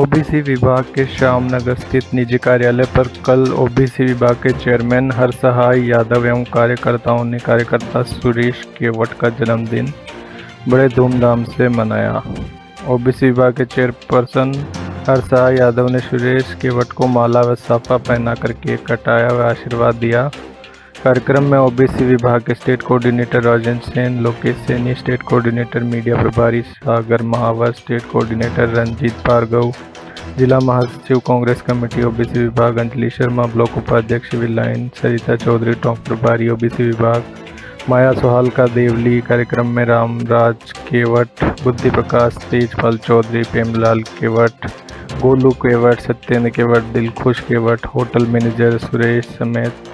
OBC विभाग के श्यामनगर स्थित निजी कार्यालय पर कल ओबीसी विभाग के चेयरमैन हरसहाय यादव एवं कार्यकर्ताओं ने कार्यकर्ता सुरेश केवट का जन्मदिन बड़े धूमधाम से मनाया। ओबीसी विभाग के चेयरपर्सन हरसहाय यादव ने सुरेश केवट को माला व साफा पहनाकर केक कटाया व आशीर्वाद दिया। कार्यक्रम में ओबीसी विभाग के state coordinator Rajendra Sen, Lokesh Saini, state coordinator media प्रभारी सागर महावर, स्टेट कोऑर्डिनेटर रंजीत भार्गव, जिला महासचिव कांग्रेस कमेटी ओबीसी विभाग अंजलि शर्मा, ब्लॉक उपाध्यक्ष सिविल लाइन सरिता चौधरी, टॉप प्रभारी ओबीसी विभाग माया सोहालका देवली। कार्यक्रम में रामराज केवट, बुद्धि प्रकाश, तेजपाल चौधरी, प्रेमलाल केवट, गोलू केवट, सत्येंद्र केवट, दिलखुश केवट, होटल मैनेजर सुरेश समेत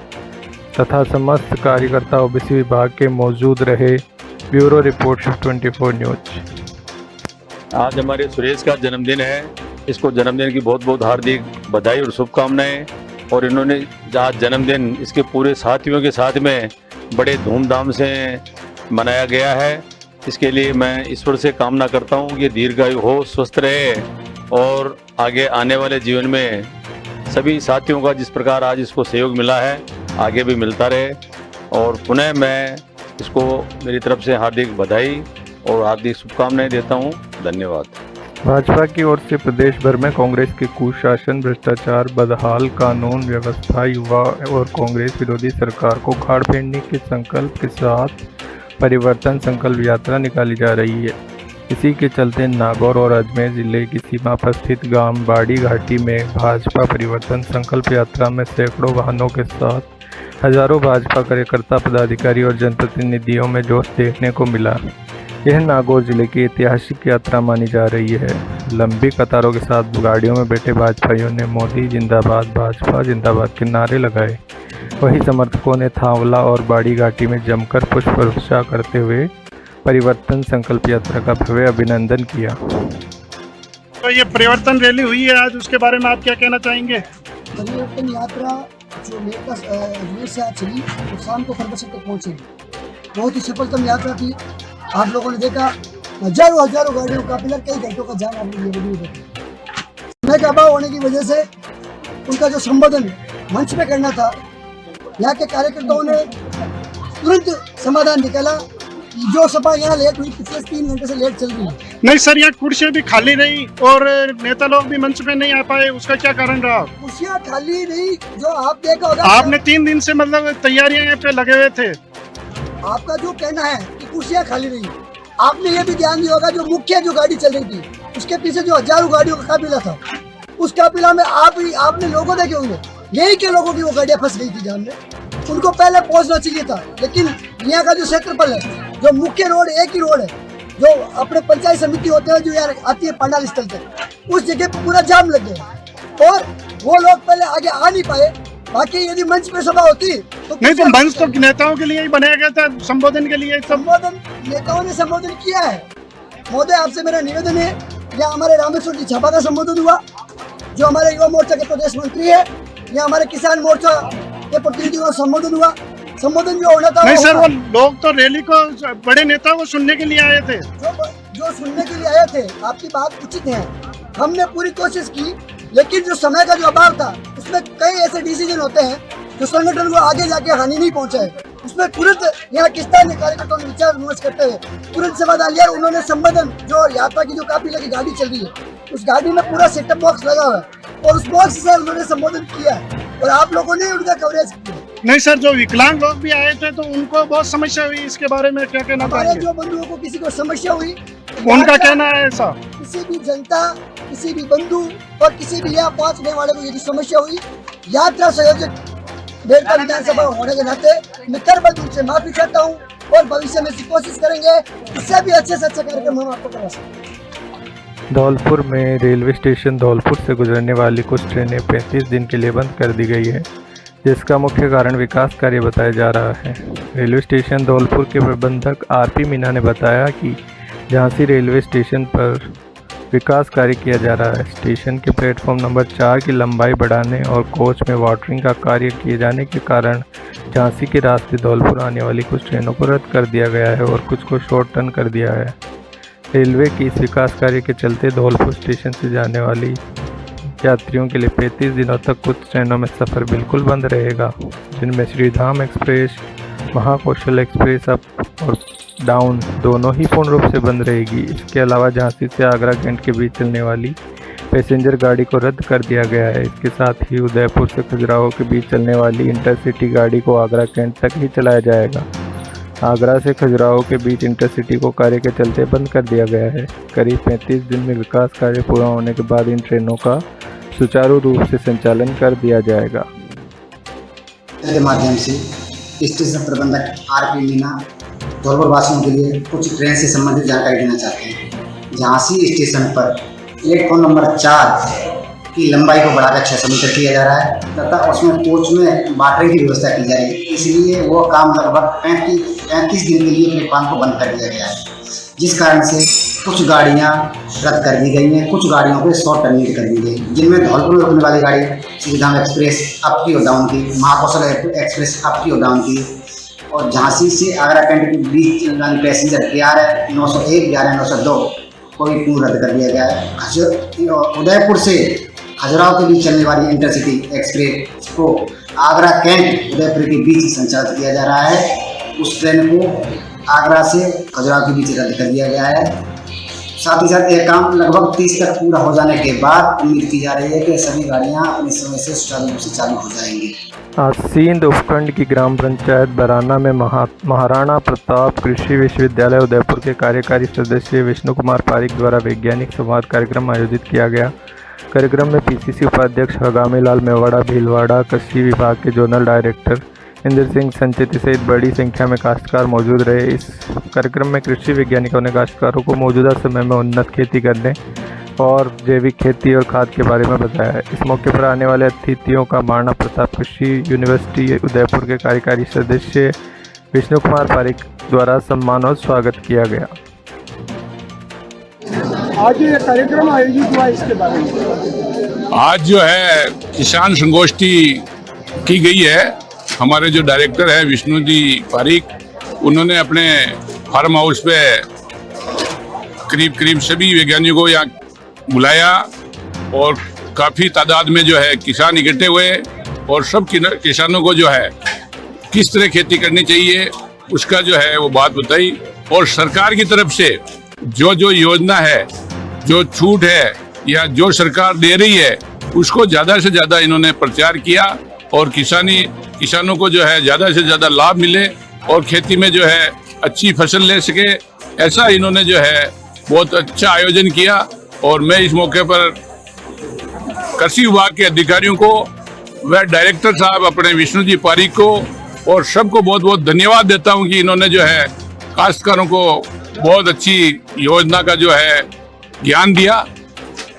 तथा समस्त कार्यकर्ता ओबीसी विभाग के मौजूद रहे। Bureau report shift 24 news. आज हमारे सुरेश का जन्मदिन है। इसको जन्मदिन की बहुत बहुत हार्दिक बधाई और शुभकामनाएं। और इन्होंने आज जन्मदिन इसके पूरे साथियों के साथ में बड़े धूमधाम से मनाया गया है। इसके लिए मैं ईश्वर से कामना करता हूँ कि दीर्घायु हो, स्वस्थ रहे और आगे आने वाले जीवन में सभी साथियों का जिस प्रकार आज इसको सहयोग मिला है आगे भी मिलता रहे। और पुनः मैं इसको मेरी तरफ से हार्दिक बधाई और हार्दिक शुभकामनाएं देता हूं। धन्यवाद। भाजपा की ओर से प्रदेश भर में कांग्रेस के कुशासन, भ्रष्टाचार, बदहाल कानून व्यवस्था, युवा और कांग्रेस विरोधी सरकार को उखाड़ फेंकने के संकल्प के साथ परिवर्तन संकल्प यात्रा निकाली जा रही है। इसी के चलते नागौर और अजमेर जिले की सीमा पर स्थित गांव बाड़ी घाटी में भाजपा परिवर्तन संकल्प यात्रा में सैकड़ों वाहनों के साथ हजारों भाजपा कार्यकर्ता, पदाधिकारी और जनप्रतिनिधियों में जोश देखने को मिला। यह नागौर जिले की ऐतिहासिक यात्रा मानी जा रही है। लंबी कतारों के साथ गाड़ियों में बैठे भाजपाइयों ने मोदी जिंदाबाद, भाजपा जिंदाबाद के नारे लगाए। वहीं समर्थकों ने थावला और बाड़ी घाटी में जमकर पुष्प वर्षा करते हुए परिवर्तन संकल्प यात्रा का भव्य अभिनंदन किया। तो ये परिवर्तन रैली हुई है आज, उसके बारे में आप क्या कहना चाहेंगे? परिवर्तन यात्रा जो अजमेर से आज चली तो शाम को फरवरी तक पहुंचेगी। बहुत ही सफलतम यात्रा थी। आप लोगों ने देखा हजारों गाड़ियों का काफिला, कई घंटों का जाम आप लोग समय का अभाव होने की वजह से उनका जो संबोधन मंच पे करना था, यहाँ के कार्यकर्ताओं ने तुरंत समाधान निकाला। जो सभा यहाँ लेट हुई, पिछले 3 घंटे से लेट चल रही है। नहीं सर, यहाँ कुर्सियाँ भी खाली रही और नेता लोग भी मंच पे नहीं आ पाए, उसका क्या कारण रहा? कुर्सियाँ खाली रही, जो आप देखा होगा। आपने 3 दिन से मतलब तैयारियां यहाँ पे लगे हुए थे। आपका जो कहना है कि कुर्सियाँ खाली रही, आपने ये भी ध्यान दिया होगा जो मुख्य जो गाड़ी चल रही थी उसके पीछे जो हजारों गाड़ियों का काफिला था, उस काफिला में आपने लोगों देखे होंगे, यही के लोगों की वो गाड़ियाँ फंस गई थी जाम में। उनको पहले पहुंचना चाहिए था, लेकिन यहाँ का जो क्षेत्रफल है, जो मुख्य रोड एक ही रोड है, जो अपने पंचायत समिति होते हैं जो यार आती है पंडाल स्थल तक, उस जगह पे पूरा जाम लग गया और वो लोग पहले आगे आ नहीं पाए। बाकी यदि मंच पे सभा होती तो नहीं, तो मंच तो नेताओं के लिए ही बनाया गया था, संबोधन के लिए। संबोधन नेताओं ने संबोधन किया है। महोदय, आपसे मेरा निवेदन है, यहाँ हमारे रामेश्वर जी छापा का संबोधन हुआ, जो हमारे युवा मोर्चा के प्रदेश मंत्री है, यहाँ हमारे किसान मोर्चा के प्रतिनिधियों का संबोधन हुआ। संबोधन जो होना था नहीं सर, वो लोग तो रैली को बड़े नेताओं को सुनने के लिए आए थे। जो सुनने के लिए आए थे, आपकी बात उचित है, हमने पूरी कोशिश की, लेकिन जो समय का जो अभाव था उसमें कई ऐसे डिसीजन होते हैं जो संगठन को आगे जाके हानि नहीं पहुंचाए। उसमें तुरंत यहाँ किसान कार्यकर्ताओं ने विचार विमर्श करते हुए तुरंत समाधान लिया। उन्होंने संबोधन जो यात्रा की जो काफिले की गाड़ी चल रही है, उस गाड़ी में पूरा सेटअप बॉक्स लगा हुआ है और उस बॉक्स से उन्होंने संबोधन किया और आप लोगों ने उनका कवरेज किया। नहीं सर, जो विकलांग लोग भी आए थे तो उनको बहुत समस्या हुई, इसके बारे में क्या कहना चाहेंगे? जो बंधुओं को किसी को समस्या हुई, उनका कहना है ऐसा, किसी भी जनता, किसी भी बंधु और किसी भी यहाँ पहुँचने वाले को यदि समस्या हुई, यात्रा संयोजक बेलका विधानसभा होने के नाते मैं करबद्ध रूप से माफी चाहता हूँ और भविष्य में कोशिश करेंगे इससे भी अच्छे से अच्छा कार्यक्रम हम आपको करा सकें। धौलपुर में रेलवे स्टेशन धौलपुर से गुजरने वाली कुछ ट्रेनें 35 दिन के लिए बंद कर दी गई है, जिसका मुख्य कारण विकास कार्य बताया जा रहा है। रेलवे स्टेशन धौलपुर के प्रबंधक आरपी मीना ने बताया कि झांसी रेलवे स्टेशन पर विकास कार्य किया जा रहा है। स्टेशन के प्लेटफॉर्म नंबर 4 की लंबाई बढ़ाने और कोच में वाटरिंग का कार्य किए जाने के कारण झांसी के रास्ते धौलपुर आने वाली कुछ ट्रेनों को रद्द कर दिया गया है और कुछ को शॉर्ट टर्न कर दिया है। रेलवे की इस विकास कार्य के चलते धौलपुर स्टेशन से जाने वाली यात्रियों के लिए 35 दिनों तक कुछ ट्रेनों में सफ़र बिल्कुल बंद रहेगा, जिनमें श्रीधाम एक्सप्रेस, महाकौशल एक्सप्रेस अप और डाउन दोनों ही पूर्ण रूप से बंद रहेगी। इसके अलावा झांसी से आगरा कैंट के बीच चलने वाली पैसेंजर गाड़ी को रद्द कर दिया गया है। इसके साथ ही उदयपुर से खजुराहो के बीच चलने वाली इंटरसिटी गाड़ी को आगरा कैंट तक ही चलाया जाएगा। आगरा से खजुराहो के बीच इंटरसिटी को कार्य के चलते बंद कर दिया गया है। करीब 35 दिन में विकास कार्य पूरा होने के बाद इन ट्रेनों का सुचारू रूप से संचालन कर दिया जाएगा। के माध्यम से स्टेशन प्रबंधक आर.पी. मीना धौलपुर वासियों के लिए कुछ ट्रेन से संबंधित जानकारी देना चाहते हैं। झांसी स्टेशन पर प्लेटफॉर्म नंबर 4 की लंबाई को बढ़ाकर 600 मीटर किया जा रहा है तथा उसमें कोच में बाटरी की व्यवस्था की जाएगी। इसलिए वो काम लगभग 35 दिन के लिए प्लेटफॉर्म को बंद कर दिया गया है, जिस कारण से कुछ गाड़ियां रद्द कर दी गई हैं, कुछ गाड़ियों को शॉर्ट टर्मिनेट कर दी गई, जिनमें धौलपुर में रुकने वाली गाड़ी श्रीधाम एक्सप्रेस अप की और डाउन की, महाकौशल एक्सप्रेस अप की और डाउन की, और झांसी से आगरा कैंट के बीच चलने पैसेंजर 11, 901, 11, 902 को भी पूर्ण रद्द कर दिया गया है। उदयपुर से खजुराहो के बीच चलने वाली इंटरसिटी एक्सप्रेस को आगरा कैंट उदयपुर के बीच संचालित किया जा रहा है। उस ट्रेन को आगरा से खजुराहो के बीच रद्द कर दिया गया है। साथ ही साथ यह काम लगभग 30 तक पूरा हो जाने के बाद उम्मीद की जा रही है कि सभी गाड़ियां अपने समय से सुचारू रूप से चालू हो जाएंगी। आज सींद उपखंड की ग्राम पंचायत बराना में महाराणा प्रताप कृषि विश्वविद्यालय उदयपुर के कार्यकारी सदस्य विष्णु कुमार पारिक द्वारा वैज्ञानिक संवाद कार्यक्रम आयोजित किया गया। कार्यक्रम में पीसीसी उपाध्यक्ष हगामी लाल मेवाड़ा भीलवाड़ा, कृषि विभाग के जोनल डायरेक्टर इंद्र सिंह संचेती सहित बड़ी संख्या में काश्तकार मौजूद रहे। इस कार्यक्रम में कृषि वैज्ञानिकों ने काश्तकारों को मौजूदा समय में उन्नत खेती करने और जैविक खेती और खाद के बारे में बताया। इस मौके पर आने वाले अतिथियों का महाराणा प्रताप कृषि यूनिवर्सिटी उदयपुर के कार्यकारी सदस्य विष्णु कुमार पारिक द्वारा सम्मान और स्वागत किया गया। आज ये कार्यक्रम आयोजित हुआ, इसके बारे में आज जो है किसान संगोष्ठी की गई है। हमारे जो डायरेक्टर है विष्णु जी पारिक, उन्होंने अपने फार्म हाउस पे करीब सभी वैज्ञानिकों को यहाँ बुलाया और काफ़ी तादाद में जो है किसान इकट्ठे हुए और सब किसानों को जो है किस तरह खेती करनी चाहिए उसका जो है वो बात बताई। और सरकार की तरफ से जो योजना है, जो छूट है या जो सरकार दे रही है, उसको ज़्यादा से ज़्यादा इन्होंने प्रचार किया और किसानों को जो है ज़्यादा से ज़्यादा लाभ मिले और खेती में जो है अच्छी फसल ले सके, ऐसा इन्होंने जो है बहुत अच्छा आयोजन किया। और मैं इस मौके पर कृषि विभाग के अधिकारियों को व डायरेक्टर साहब अपने विष्णु जी पारिक को और सबको बहुत बहुत धन्यवाद देता हूं कि इन्होंने जो है काश्तकारों को बहुत अच्छी योजना का जो है ज्ञान दिया।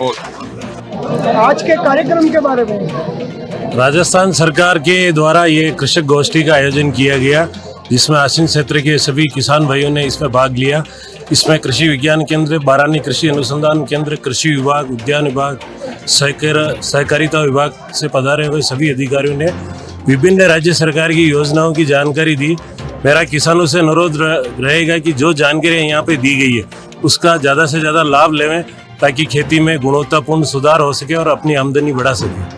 और आज के कार्यक्रम के बारे में राजस्थान सरकार के द्वारा ये कृषक गोष्ठी का आयोजन किया गया, जिसमें आसीन क्षेत्र के सभी किसान भाइयों ने इसमें भाग लिया। इसमें कृषि विज्ञान केंद्र, बारानी कृषि अनुसंधान केंद्र, कृषि विभाग, उद्यान विभाग, सहकारिता विभाग से पधारे हुए सभी अधिकारियों ने विभिन्न राज्य सरकार की योजनाओं की जानकारी दी। मेरा किसानों से अनुरोध रहेगा कि जो जानकारी यहाँ पे दी गई है उसका ज़्यादा से ज़्यादा लाभ लें, ताकि खेती में गुणवत्तापूर्ण सुधार हो सके और अपनी आमदनी बढ़ा सके।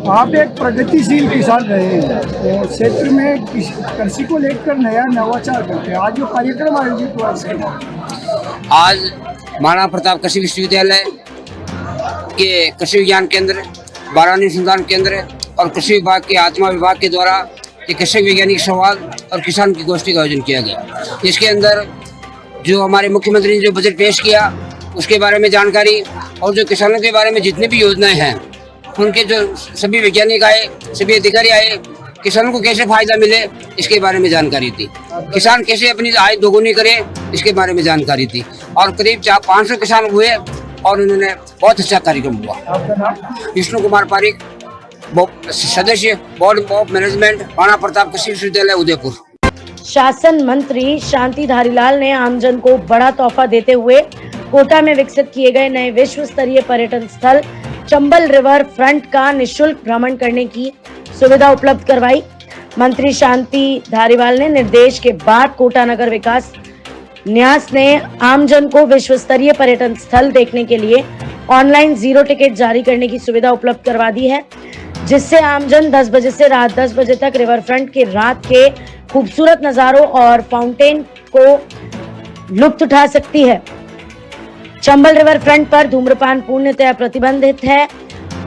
आप एक प्रगतिशील किसान रहे हैं और क्षेत्र में कृषि को लेकर नया नवाचार करते हैं। आज जो कार्यक्रम आयोजित हुआ इसके आज महाराणा प्रताप कृषि विश्वविद्यालय के कृषि विज्ञान केंद्र, बारानी अनुसंधान केंद्र और कृषि विभाग के आत्मा विभाग के द्वारा एक कृषक वैज्ञानिक संवाद और किसान की गोष्ठी का आयोजन किया गया। इसके अंदर जो हमारे मुख्यमंत्री ने जो बजट पेश किया उसके बारे में जानकारी और जो किसानों के बारे में जितनी भी योजनाएं हैं उनके जो सभी वैज्ञानिक आए, सभी अधिकारी आए, किसानों को कैसे फायदा मिले इसके बारे में जानकारी दी। किसान कैसे अपनी आय दोगुनी करे इसके बारे में जानकारी दी और करीब 500 किसान हुए और उन्होंने बहुत अच्छा कार्यक्रम हुआ। विष्णु कुमार पारिक, सदस्य board of management, Maharana Pratap कृषि विश्वविद्यालय उदयपुर। शासन मंत्री शांति धारीलाल ने आमजन को बड़ा तोहफा देते हुए कोटा में विकसित किए गए नए विश्व स्तरीय पर्यटन स्थल चंबल रिवर फ्रंट का निःशुल्क भ्रमण करने की सुविधा उपलब्ध करवाई। मंत्री शांति धारीवाल ने निर्देश के बाद कोटा नगर विकास न्यास ने आमजन को विश्व स्तरीय पर्यटन स्थल देखने के लिए ऑनलाइन 0 टिकट जारी करने की सुविधा उपलब्ध करवा दी है, जिससे आमजन 10 बजे से रात 10 बजे तक रिवर फ्रंट के रात के खूबसूरत नजारों और फाउंटेन को लुत्फ उठा सकती है। चंबल रिवर फ्रंट पर धूम्रपान पूर्णतः प्रतिबंधित है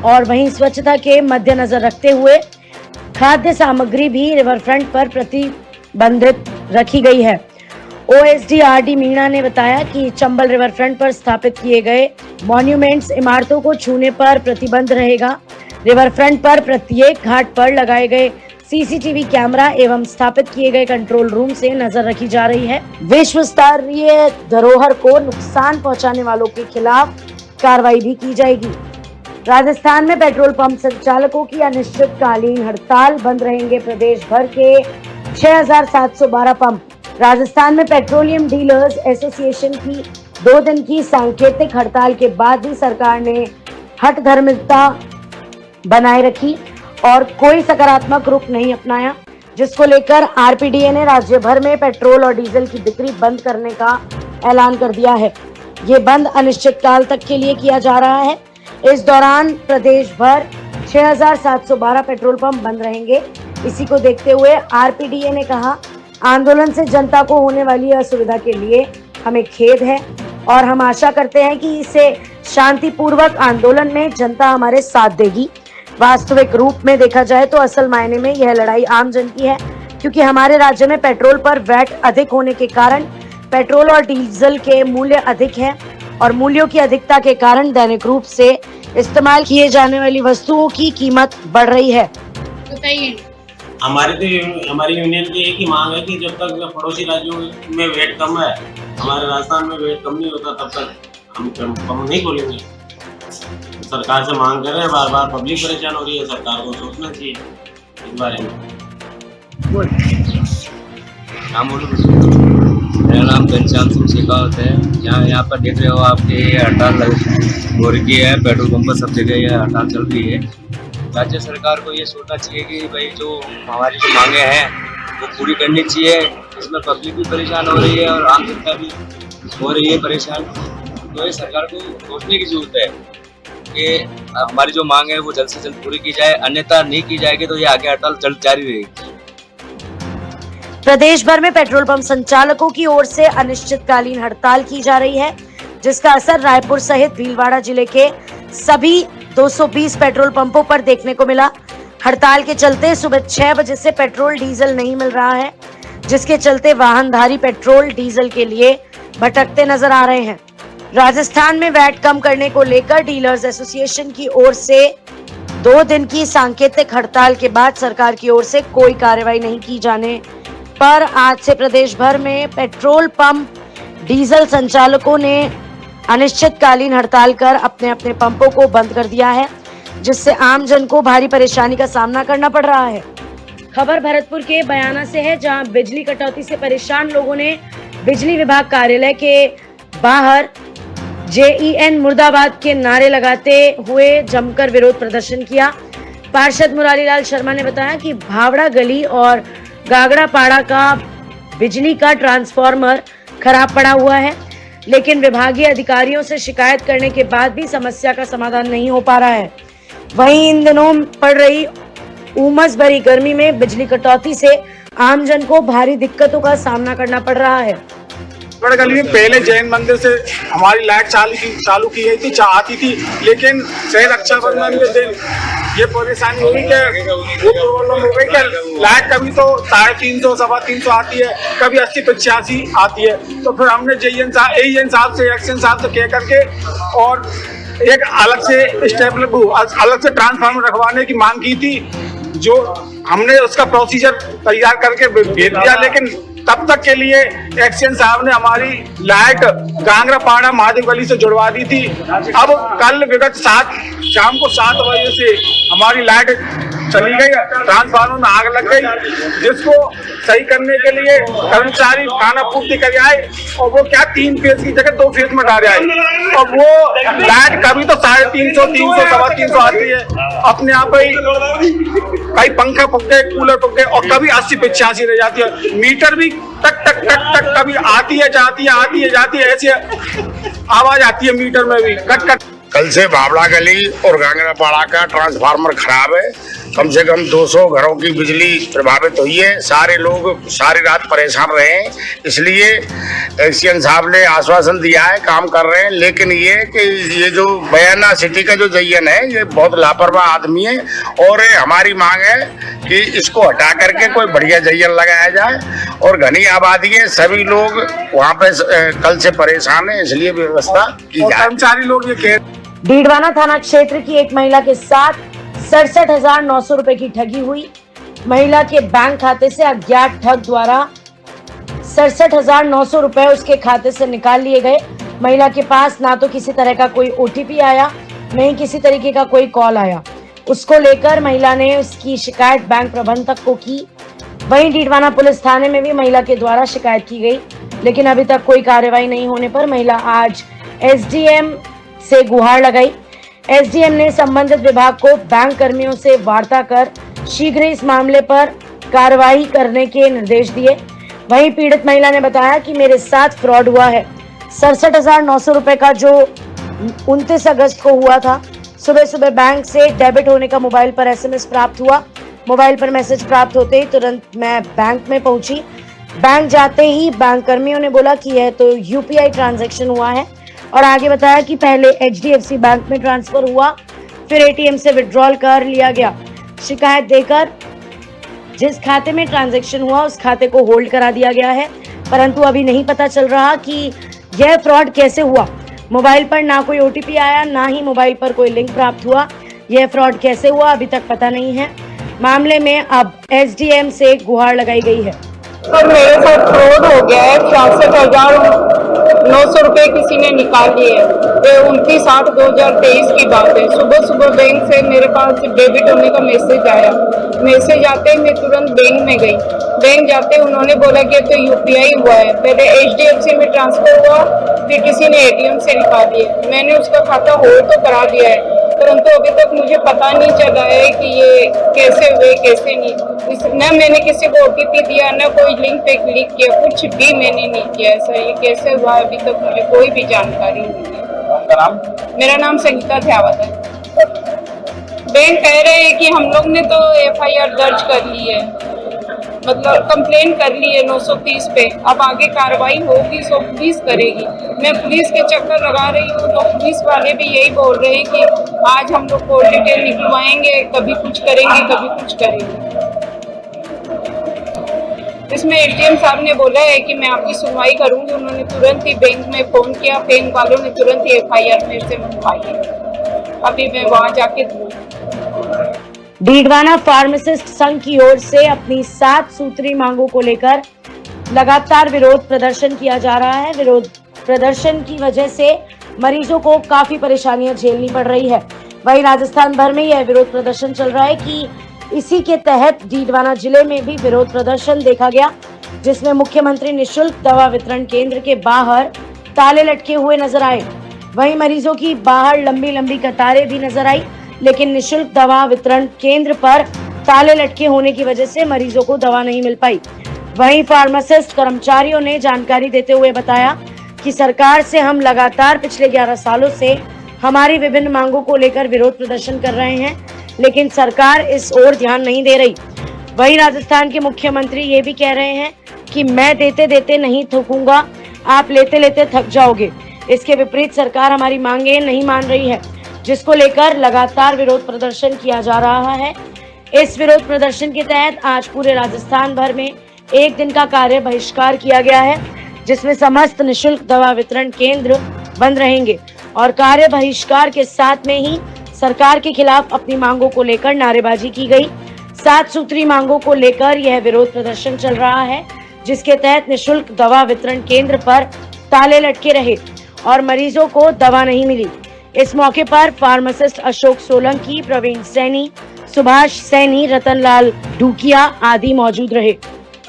और वहीं स्वच्छता के मद्देनजर रखते हुए खाद्य सामग्री भी रिवर फ्रंट पर प्रतिबंधित रखी गई है। ओएसडी आरडी मीणा ने बताया कि चंबल रिवर फ्रंट पर स्थापित किए गए मॉन्यूमेंट्स इमारतों को छूने पर प्रतिबंध रहेगा। रिवर फ्रंट पर प्रत्येक घाट पर लगाए गए सीसीटीवी कैमरा एवं स्थापित किए गए कंट्रोल रूम से नजर रखी जा रही है। विश्व स्तरीय धरोहर को नुकसान पहुंचाने वालों के खिलाफ कार्रवाई भी की जाएगी। राजस्थान में पेट्रोल पंप संचालकों की अनिश्चितकालीन हड़ताल, बंद रहेंगे प्रदेश भर के 6,712 पंप। राजस्थान में पेट्रोलियम डीलर्स एसोसिएशन की 2 दिन की सांकेतिक हड़ताल के बाद भी सरकार ने हठधर्मिता बनाए रखी और कोई सकारात्मक रुख नहीं अपनाया, जिसको लेकर आरपीडीए ने राज्य भर में पेट्रोल और डीजल की बिक्री बंद करने का ऐलान कर दिया है। ये बंद अनिश्चितकाल तक के लिए किया जा रहा है। इस दौरान प्रदेश भर 6,712 पेट्रोल पंप बंद रहेंगे। इसी को देखते हुए आरपीडीए ने कहा, आंदोलन से जनता को होने वाली असुविधा के लिए हमें खेद है और हम आशा करते हैं कि इसे शांतिपूर्वक आंदोलन में जनता हमारे साथ देगी। वास्तविक रूप में देखा जाए तो असल मायने में यह लड़ाई आम जन की है, क्योंकि हमारे राज्य में पेट्रोल पर वैट अधिक होने के कारण पेट्रोल और डीजल के मूल्य अधिक हैं और मूल्यों की अधिकता के कारण दैनिक रूप से इस्तेमाल किए जाने वाली वस्तुओं की कीमत बढ़ रही है। हमारी यूनियन की एक ही मांग है कि जब तक पड़ोसी राज्यों में वेट कम है, हमारे राजस्थान में वेट कम नहीं होता, तब तक हम कम नहीं खोलेंगे। सरकार से मांग कर रहे हैं, बार बार पब्लिक परेशान हो रही है, सरकार को सोचना चाहिए इस बारे में। मेरा नाम घनश्याम सिंह शेखावत है। यहाँ पर देख रहे हो आपके हड़ताल हो रही है, पेट्रोल पंप पर सब जगह ये हड़ताल चल रही है। राज्य सरकार को ये सोचना चाहिए कि भाई जो हमारी जो मांगे हैं वो पूरी करनी चाहिए। इसमें पब्लिक भी परेशान हो रही है और आम जनता भी हो रही है परेशान। तो ये सरकार को सोचने की जरूरत है कि हमारी जो मांग है वो जल्द से जल्द पूरी की जाए, अन्यथा नहीं की जाएगी तो ये आगे हड़ताल जारी रहेगी। प्रदेश भर में पेट्रोल पंप संचालकों की ओर से अनिश्चितकालीन हड़ताल की जा रही है, जिसका असर रायपुर सहित भीलवाड़ा जिले के सभी 220 पेट्रोल पंपों पर देखने को मिला। हड़ताल के चलते सुबह 6 बजे से पेट्रोल डीजल नहीं मिल रहा है, जिसके चलते वाहनधारी पेट्रोल डीजल के लिए भटकते नजर आ रहे हैं। राजस्थान में वैट कम करने को लेकर डीलर्स एसोसिएशन की ओर से 2 दिन की सांकेतिक हड़ताल के बाद सरकार की ओर से कोई कार्रवाई नहीं की जाने पर आज से प्रदेश भर में पेट्रोल पंप डीजल संचालकों ने अनिश्चितकालीन हड़ताल कर अपने अपने पंपों को बंद कर दिया है, जिससे आम जन को भारी परेशानी का सामना करना पड़ रहा है। खबर भरतपुर के बयाना से है, जहां बिजली कटौती से परेशान लोगों ने बिजली विभाग कार्यालय के बाहर JEN मुर्दाबाद के नारे लगाते हुए जमकर विरोध प्रदर्शन किया। पार्षद मुरारीलाल शर्मा ने बताया कि भावड़ा गली और गागड़ा पाड़ा का बिजली का ट्रांसफार्मर खराब पड़ा हुआ है, लेकिन विभागीय अधिकारियों से शिकायत करने के बाद भी समस्या का समाधान नहीं हो पा रहा है। वहीं इन दिनों पड़ रही उमस भरी गर्मी में बिजली कटौती से आमजन को भारी दिक्कतों का सामना करना पड़ रहा है। गली में पहले जैन मंदिर से हमारी लाइट चालू की गई थी, आती थी, लेकिन शहर रक्षाबंधन के दिन ये परेशानी हुई कि वो प्रॉब्लम हो गई कि लाइट कभी तो 350, 350 आती है, कभी 80-85 आती है। तो फिर हमने AEN साहब से, एक्शन साहब से कह करके और एक अलग से अलग से ट्रांसफार्मर रखवाने की मांग की थी, जो हमने उसका प्रोसीजर तैयार करके भेज दिया, लेकिन तब तक के लिए एक्शन साहब ने हमारी लाइट गांगरा पाड़ा महादेव गली से जुड़वा दी थी। अब कल विगत शाम को 7 बजे से हमारी लाइट चली गई, ट्रांसफार्मर में आग लग गई, जिसको सही करने के लिए कर्मचारी खाना पूर्ति कर आए और वो क्या 3 फेज की जगह 2 फेज में डाल आए और वो लाइट कभी तो 350, 300, 350 आती है अपने आप ही, कई पंखा फूक गए, कूलर फूक गए और कभी 80-85 रह जाती है। मीटर भी टक टक टक टक, कभी आती है जाती है, आती है जाती है, ऐसी आवाज आती है मीटर में भी कट कट। कल से बावड़ा गली और गांगरापाड़ा का ट्रांसफार्मर खराब है। कम से कम 200 घरों की बिजली प्रभावित हुई है। सारे लोग सारी रात परेशान रहे हैं। इसलिए एक्सीएन साहब ने आश्वासन दिया है, काम कर रहे हैं। लेकिन ये जो बयाना सिटी का जो जयन है, ये बहुत लापरवाह आदमी है और हमारी मांग है कि इसको हटा करके कोई बढ़िया जयन लगाया जाए। और घनी आबादी है, सभी लोग वहाँ पे कल से परेशान है, इसलिए व्यवस्था की जाए। कर्मचारी लोग ये कह डीडवाना थाना क्षेत्र की एक महिला के साथ 67,900 रुपए की ठगी हुई। महिला के बैंक खाते से अज्ञात ठग द्वारा 67,900 रुपए उसके खाते से निकाल लिए गए। महिला के पास ना तो किसी तरह का कोई ओटीपी आया, नहीं किसी तरीके का कोई कॉल आया। उसको लेकर महिला ने उसकी शिकायत बैंक प्रबंधक को की। वहीं डीडवाना पुलिस थाने में भी महिला के द्वारा शिकायत की गई, लेकिन अभी तक कोई कार्रवाई नहीं होने पर महिला आज एसडीएम से गुहार लगाई। एसडीएम ने संबंधित विभाग को बैंक कर्मियों से वार्ता कर शीघ्र इस मामले पर कार्रवाई करने के निर्देश दिए। वहीं पीड़ित महिला ने बताया कि मेरे साथ फ्रॉड हुआ है। 67,900 रुपए का जो 29 अगस्त को हुआ था, सुबह सुबह बैंक से डेबिट होने का मोबाइल पर एसएमएस प्राप्त हुआ। मोबाइल पर मैसेज प्राप्त होते ही तुरंत मैं बैंक में पहुंची। बैंक जाते ही बैंक कर्मियों ने बोला कि यह तो यूपीआई ट्रांजैक्शन हुआ है और आगे बताया कि पहले एचडीएफसी बैंक में ट्रांसफर हुआ, फिर एटीएम से विड्रॉल कर लिया गया। शिकायत देकर जिस खाते में ट्रांजैक्शन हुआ उस खाते को होल्ड करा दिया गया है, परंतु अभी नहीं पता चल रहा कि यह फ्रॉड कैसे हुआ। मोबाइल पर ना कोई ओटीपी आया, ना ही मोबाइल पर कोई लिंक प्राप्त हुआ। यह फ्रॉड कैसे हुआ अभी तक पता नहीं है। मामले में अब एसडीएम से गुहार लगाई गई है। सर मेरे साथ फ्रॉड हो गया है। 66,900 रुपए किसी ने निकाल लिए। ये 29/8/2023 की बात है। सुबह सुबह बैंक से मेरे पास डेबिट होने का मैसेज आया। मैसेज आते ही मैं तुरंत बैंक में गई। बैंक जाते उन्होंने बोला कि तो यूपीआई हुआ है। पहले एचडीएफसी में ट्रांसफर हुआ, फिर किसी ने एटीएम से निकाल दिए। मैंने उसका खाता होल्ड तो करा दिया है, परंतु अभी तक मुझे पता नहीं चला है कि ये कैसे हुए कैसे नहीं। न मैंने किसी को ओटीपी दिया, न कोई लिंक पे क्लिक किया, कुछ भी मैंने नहीं किया। सर ये कैसे हुआ अभी तक मुझे कोई भी जानकारी नहीं है। मेरा नाम संगीता ध्यावत है। बैंक कह रहे हैं कि हम लोग ने तो एफआईआर दर्ज कर ली है, मतलब कंप्लेन कर ली है 930 पे। अब आगे कार्रवाई होगी तो पुलिस करेगी। मैं पुलिस के चक्कर लगा रही हूँ तो पुलिस वाले भी यही बोल रहे हैं कि आज हम लोग कोर्ट डिटेल निकलवाएंगे, कभी कुछ करेंगे कभी कुछ करेंगे। इसमें एटीएम साहब ने बोला है कि मैं आपकी सुनवाई करूंगी। उन्होंने तुरंत ही बैंक में फोन किया, बैंक वालों ने तुरंत ही एफआईआर मेरे से मंगवाई है। अभी मैं वहाँ जाके डीडवाना फार्मासिस्ट संघ की ओर से अपनी 7 सूत्री मांगों को लेकर लगातार विरोध प्रदर्शन किया जा रहा है। विरोध प्रदर्शन की वजह से मरीजों को काफी परेशानियां झेलनी पड़ रही है। वहीं राजस्थान भर में यह विरोध प्रदर्शन चल रहा है कि इसी के तहत डीडवाना जिले में भी विरोध प्रदर्शन देखा गया, जिसमें मुख्यमंत्री निशुल्क दवा वितरण केंद्र के बाहर ताले लटके हुए नजर आए। वहीं मरीजों की बाहर लंबी लंबी कतारें भी नजर आई, लेकिन निशुल्क दवा वितरण केंद्र पर ताले लटके होने की वजह से मरीजों को दवा नहीं मिल पाई। वहीं फार्मासिस्ट कर्मचारियों ने जानकारी देते हुए बताया कि सरकार से हम लगातार पिछले 11 सालों से हमारी विभिन्न मांगों को लेकर विरोध प्रदर्शन कर रहे हैं, लेकिन सरकार इस ओर ध्यान नहीं दे रही। वहीं राजस्थान के मुख्यमंत्री ये भी कह रहे हैं कि मैं देते देते नहीं थकूंगा, आप लेते लेते थक जाओगे। इसके विपरीत सरकार हमारी मांगे नहीं मान रही है, जिसको लेकर लगातार विरोध प्रदर्शन किया जा रहा है। इस विरोध प्रदर्शन के तहत आज पूरे राजस्थान भर में एक दिन का कार्य बहिष्कार किया गया है, जिसमें समस्त निशुल्क दवा वितरण केंद्र बंद रहेंगे और कार्य बहिष्कार के साथ में ही सरकार के खिलाफ अपनी मांगों को लेकर नारेबाजी की गई। 7 सूत्री मांगों को लेकर यह विरोध प्रदर्शन चल रहा है, जिसके तहत निशुल्क दवा वितरण केंद्र पर ताले लटके रहे और मरीजों को दवा नहीं मिली। इस मौके पर फार्मासिस्ट अशोक सोलंकी, प्रवीण सैनी, सुभाष सैनी, रतनलाल ढूकिया आदि मौजूद रहे।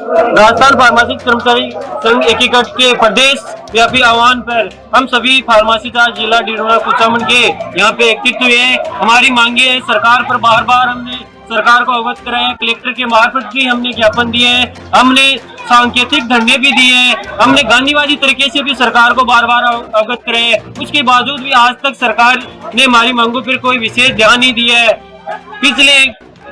राजस्थान फार्मासिस्ट कर्मचारी संघ एकीकृत के प्रदेश व्यापी आह्वान पर हम सभी फार्मासिस्ट आज जिला डीडवाना कुचामन के यहाँ पे एकत्रित हुए हैं। हमारी मांगे हैं, सरकार पर बार बार हमने सरकार को अवगत कराया है। कलेक्टर के मार्फत भी हमने ज्ञापन दिए हैं। हमने सांकेतिक धरने भी दिए हैं, हमने गांधीवादी तरीके से भी सरकार को बार बार अवगत करे, उसके बावजूद भी आज तक सरकार ने हमारी मांगों पर कोई विशेष ध्यान नहीं दिया है। पिछले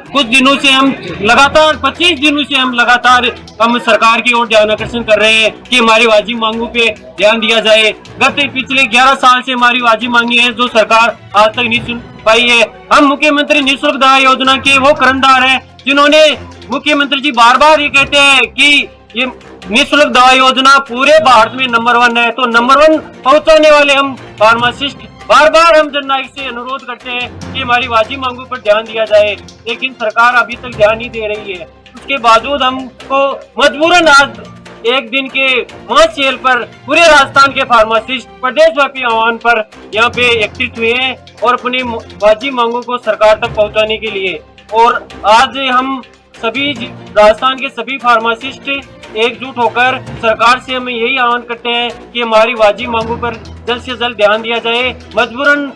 कुछ दिनों से हम लगातार 25 दिनों से हम सरकार की ओर ध्यान आकर्षण कर रहे हैं कि हमारी वाजिब मांगों पे ध्यान दिया जाए। पिछले 11 साल से हमारी वाजिब मांगी है जो सरकार आज तक नहीं सुन पाई है। हम मुख्यमंत्री निःशुल्क दवा योजना के वो कर्णधार हैं जिन्होंने, मुख्यमंत्री जी बार बार ये कहते हैं कि ये निःशुल्क दवा योजना पूरे भारत में नंबर 1 है, तो नंबर 1 पहुंचाने वाले हम फार्मासिस्ट बार बार हम जननायक से अनुरोध करते हैं कि हमारी वाजिब मांगों पर ध्यान दिया जाए, लेकिन सरकार अभी तक ध्यान नहीं दे रही है। उसके बावजूद हमको मजबूरन आज एक दिन के 5 सेल पर पूरे राजस्थान के फार्मासिस्ट प्रदेशव्यापी आह्वान पर यहाँ पे एकत्रित हुए हैं और अपनी वाजिब मांगों को सरकार तक पहुँचाने के लिए। और आज हम सभी राजस्थान के सभी फार्मासिस्ट एकजुट होकर सरकार से हम यही आह्वान करते हैं कि हमारी वाजिब मांगों पर जल्द से जल्द ध्यान दिया जाए। मजबूरन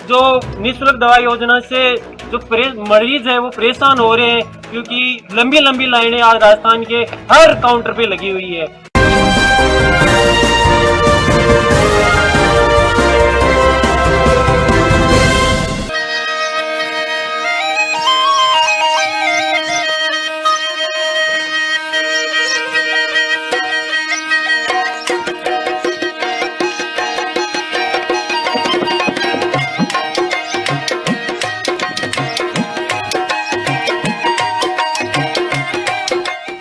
जो निःशुल्क दवा योजना से जो मरीज है वो परेशान हो रहे हैं, क्योंकि लंबी लंबी लाइनें आज राजस्थान के हर काउंटर पे लगी हुई है।